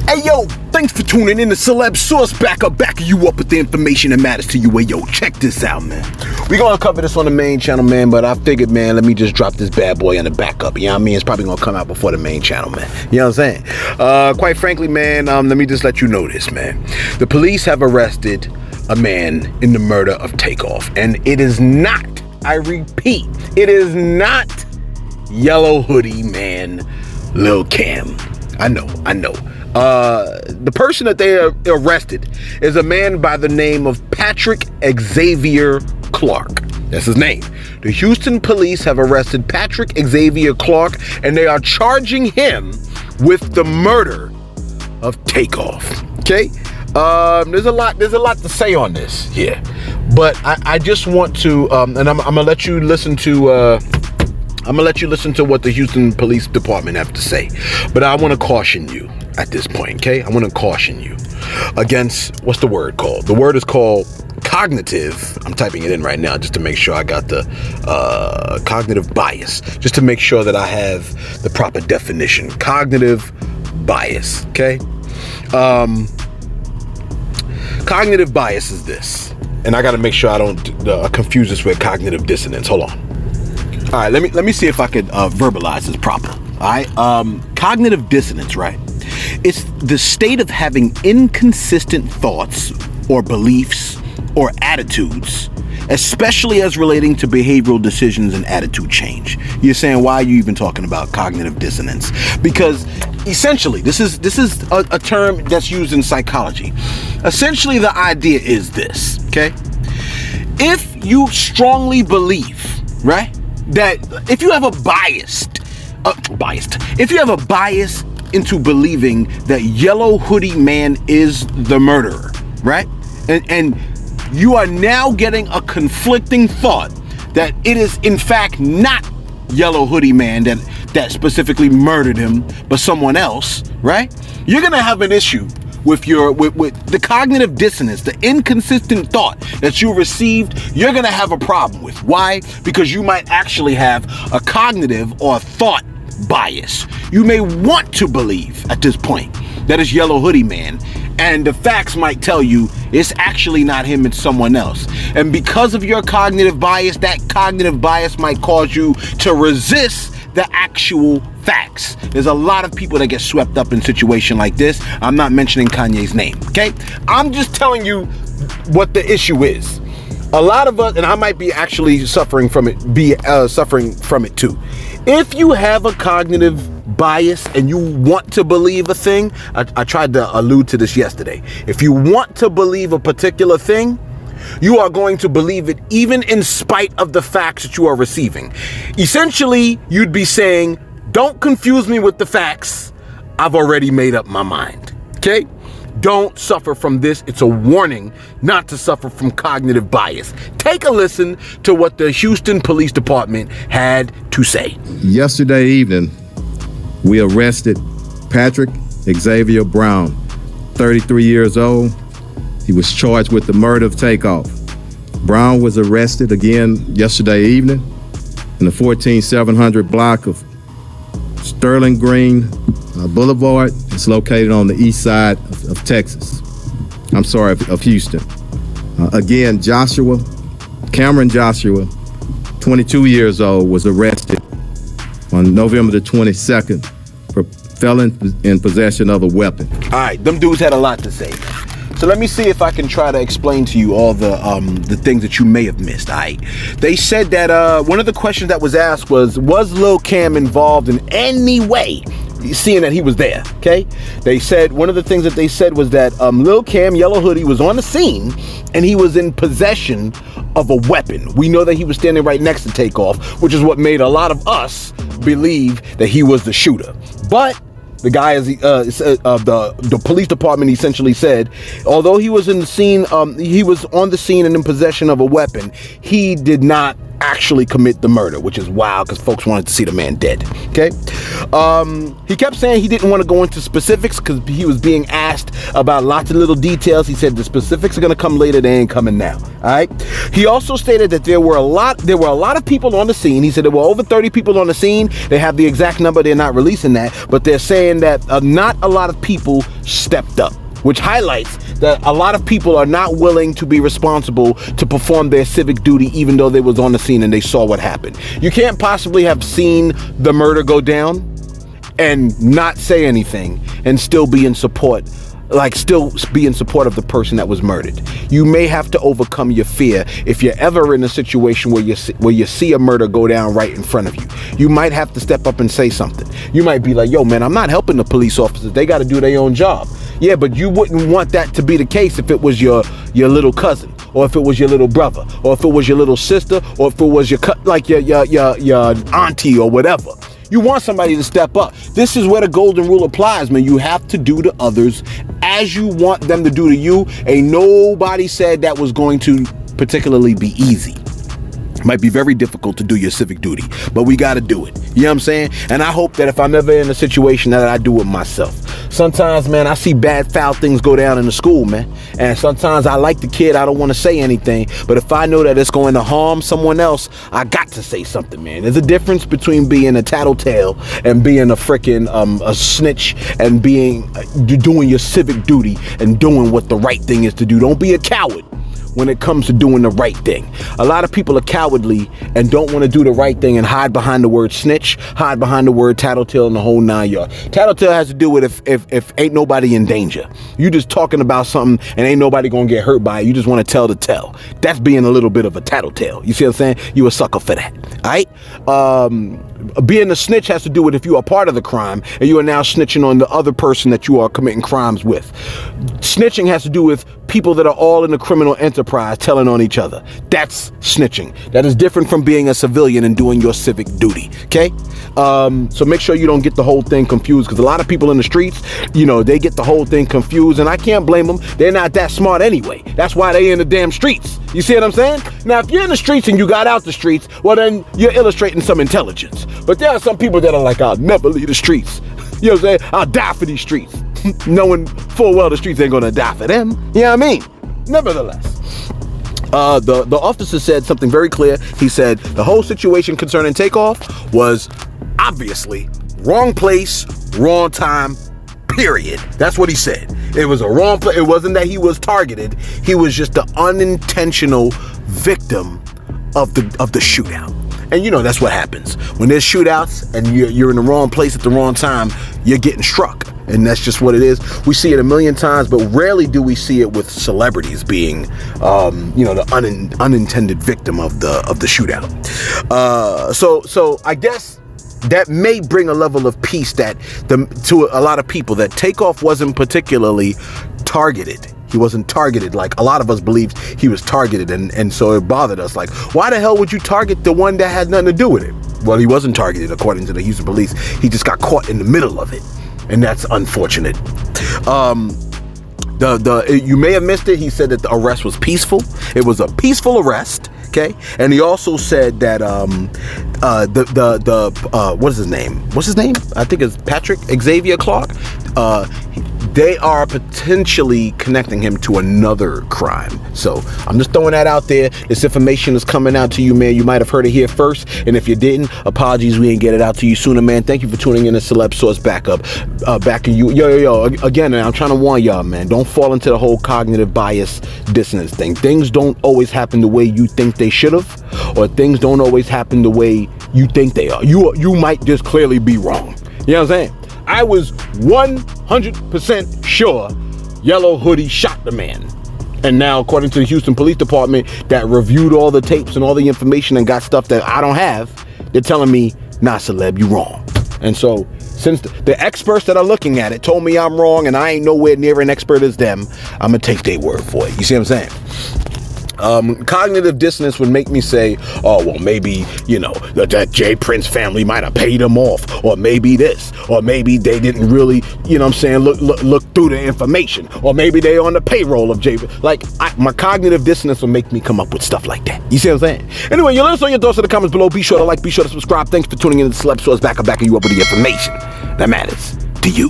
Hey yo, thanks for tuning in to Celeb Source backing you up with the information that matters to you. Hey yo, check this out, man. We gonna cover this on the main channel, man, but I figured, man, let me just drop this bad boy on the backup. You know what I mean? It's probably gonna come out before the main channel, man. You know what I'm saying? Quite frankly, man, let me just let you know this, man. The police have arrested a man in the murder of Takeoff, and it is not, I repeat, it is not yellow hoodie man Lil Cam. I know. The person that they arrested is a man by the name of Patrick Xavier Clark. That's his name. The Houston police have arrested Patrick Xavier Clark, and they are charging him with the murder of Takeoff. Okay? There's a lot to say on this here, but I just want to, and I'm gonna let you listen to. I'm gonna let you listen to what the Houston Police Department have to say, but I want to caution you at this point, okay? I want to caution you against, what's the word called? The word is called cognitive. I'm typing it in right now just to make sure I got the cognitive bias, just to make sure that I have the proper definition. Cognitive bias, okay? Cognitive bias is this, and I got to make sure I don't confuse this with cognitive dissonance. Hold on. All right, let me see if I could verbalize this proper. All right, cognitive dissonance, right? It's the state of having inconsistent thoughts or beliefs or attitudes, especially as relating to behavioral decisions and attitude change. You're saying, why are you even talking about cognitive dissonance? Because essentially, this is a term that's used in psychology. Essentially, the idea is this, okay? If you strongly believe, right, that if you have a bias into believing that yellow hoodie man is the murderer, right? And you are now getting a conflicting thought that it is in fact not yellow hoodie man that specifically murdered him, but someone else, right? You're gonna have an issue with the cognitive dissonance, the inconsistent thought that you received. You're gonna have a problem with. Why? Because you might actually have a cognitive or thought bias. You may want to believe at this point that it's yellow hoodie man, and the facts might tell you it's actually not him, it's someone else. And because of your cognitive bias, that cognitive bias might cause you to resist the actual facts. There's a lot of people that get swept up in a situation like this. I'm not mentioning Kanye's name, okay? I'm just telling you what the issue is. A lot of us, and I might be actually suffering from it too. If you have a cognitive bias and you want to believe a thing, I tried to allude to this yesterday. If you want to believe a particular thing, you are going to believe it even in spite of the facts that you are receiving. Essentially, you'd be saying, don't confuse me with the facts. I've already made up my mind, okay? Don't suffer from this. It's a warning not to suffer from cognitive bias. Take a listen to what the Houston Police Department had to say. Yesterday evening, we arrested Patrick Xavier Brown, 33 years old. He was charged with the murder of Takeoff. Brown was arrested again yesterday evening in the 14700 block of Sterling Green Boulevard. It's located on the east side of Houston. Again, Cameron Joshua, 22 years old, was arrested on November the 22nd for felon in possession of a weapon. All right, them dudes had a lot to say. So let me see if I can try to explain to you all the things that you may have missed. All right, they said that one of the questions that was asked was Lil Cam involved in any way, seeing that he was there, okay? They said one of the things that they said was that Lil Cam, yellow hoodie, was on the scene and he was in possession of a weapon. We know that he was standing right next to Takeoff, which is what made a lot of us believe that he was the shooter. But the guy is the police department essentially said, although he was in the scene, he was on the scene and in possession of a weapon, he did not actually commit the murder, which is wild because folks wanted to see the man dead. Okay. He kept saying he didn't want to go into specifics because he was being asked about lots of little details. He said the specifics are going to come later. They ain't coming now. All right. He also stated that there were a lot of people on the scene. He said there were over 30 people on the scene. They have the exact number. They're not releasing that, but they're saying that not a lot of people stepped up, which highlights that a lot of people are not willing to be responsible to perform their civic duty, even though they was on the scene and they saw what happened. You can't possibly have seen the murder go down and not say anything and still be in support, still be in support of the person that was murdered. You may have to overcome your fear if you're ever in a situation where you see a murder go down right in front of you. You might have to step up and say something. You might be like, yo, man, I'm not helping the police officers. They got to do their own job. Yeah, but you wouldn't want that to be the case if it was your little cousin, or if it was your little brother, or if it was your little sister, or if it was your auntie or whatever. You want somebody to step up. This is where the golden rule applies, man. You have to do to others as you want them to do to you. Ain't nobody said that was going to particularly be easy. Might be very difficult to do your civic duty, but we got to do it. You know what I'm saying? And I hope that if I'm ever in a situation that I do it myself. Sometimes, man, I see bad, foul things go down in the school, man. And sometimes I like the kid. I don't want to say anything. But if I know that it's going to harm someone else, I got to say something, man. There's a difference between being a tattletale and being a freaking a snitch and doing your civic duty and doing what the right thing is to do. Don't be a coward when it comes to doing the right thing. A lot of people are cowardly and don't want to do the right thing and hide behind the word snitch, hide behind the word tattletale and the whole 9 yards. Tattletale has to do with if ain't nobody in danger. You just talking about something and ain't nobody gonna get hurt by it. You just want to tell the tale. That's being a little bit of a tattletale. You see what I'm saying? You a sucker for that. All right? Being a snitch has to do with if you are part of the crime and you are now snitching on the other person that you are committing crimes with. Snitching has to do with people that are all in the criminal enterprise telling on each other. That's snitching. That is different from being a civilian and doing your civic duty. Okay? So make sure you don't get the whole thing confused, because a lot of people in the streets, they get the whole thing confused, and I can't blame them. They're not that smart anyway. That's why they in the damn streets. You see what I'm saying? Now, if you're in the streets and you got out the streets, well, then you're illustrating some intelligence. But there are some people that are like, I'll never leave the streets. You know what I'm saying? I'll die for these streets. Knowing full well the streets ain't gonna die for them. You know what I mean? Nevertheless, the officer said something very clear. He said the whole situation concerning Takeoff was obviously wrong place, wrong time, period. That's what he said. It was a wrong place. It wasn't that he was targeted. He was just the unintentional victim of the shootout. And that's what happens when there's shootouts and you're in the wrong place at the wrong time. You're getting struck, and that's just what it is. We see it a million times, but rarely do we see it with celebrities being, the unintended victim of the shootout. So I guess that may bring a level of peace to a lot of people, that Takeoff wasn't particularly targeted. He wasn't targeted like a lot of us believed he was targeted, and so it bothered us. Like, why the hell would you target the one that had nothing to do with it? Well, he wasn't targeted according to the Houston police. He just got caught in the middle of it, and that's unfortunate. You may have missed it. He said that the arrest was peaceful. It was a peaceful arrest. Okay, and he also said that what is his name? What's his name? I think it's Xavier Clark. They are potentially connecting him to another crime. So I'm just throwing that out there. This information is coming out to you, man. You might have heard it here first. And if you didn't, apologies, we didn't get it out to you sooner, man. Thank you for tuning in to Celeb Source Backup. Backing you. Yo. Again, I'm trying to warn y'all, man. Don't fall into the whole cognitive bias dissonance thing. Things don't always happen the way you think they should have, or things don't always happen the way you think they are. You might just clearly be wrong. You know what I'm saying? I was 100% sure Yellow Hoodie shot the man. And now, according to the Houston Police Department that reviewed all the tapes and all the information and got stuff that I don't have, they're telling me, nah, celeb, you wrong. And so, since the experts that are looking at it told me I'm wrong and I ain't nowhere near an expert as them, I'm going to take their word for it. You see what I'm saying? Cognitive dissonance would make me say, oh, well, maybe, you know, that J. Prince family might have paid him off, or maybe this, or maybe they didn't really, you know what I'm saying, look through the information, or maybe they on the payroll of J. Like, my cognitive dissonance will make me come up with stuff like that. You see what I'm saying? Anyway, you let us know your thoughts in the comments below. Be sure to like, be sure to subscribe. Thanks for tuning in to Celeb Source. Back you up with the information that matters to you.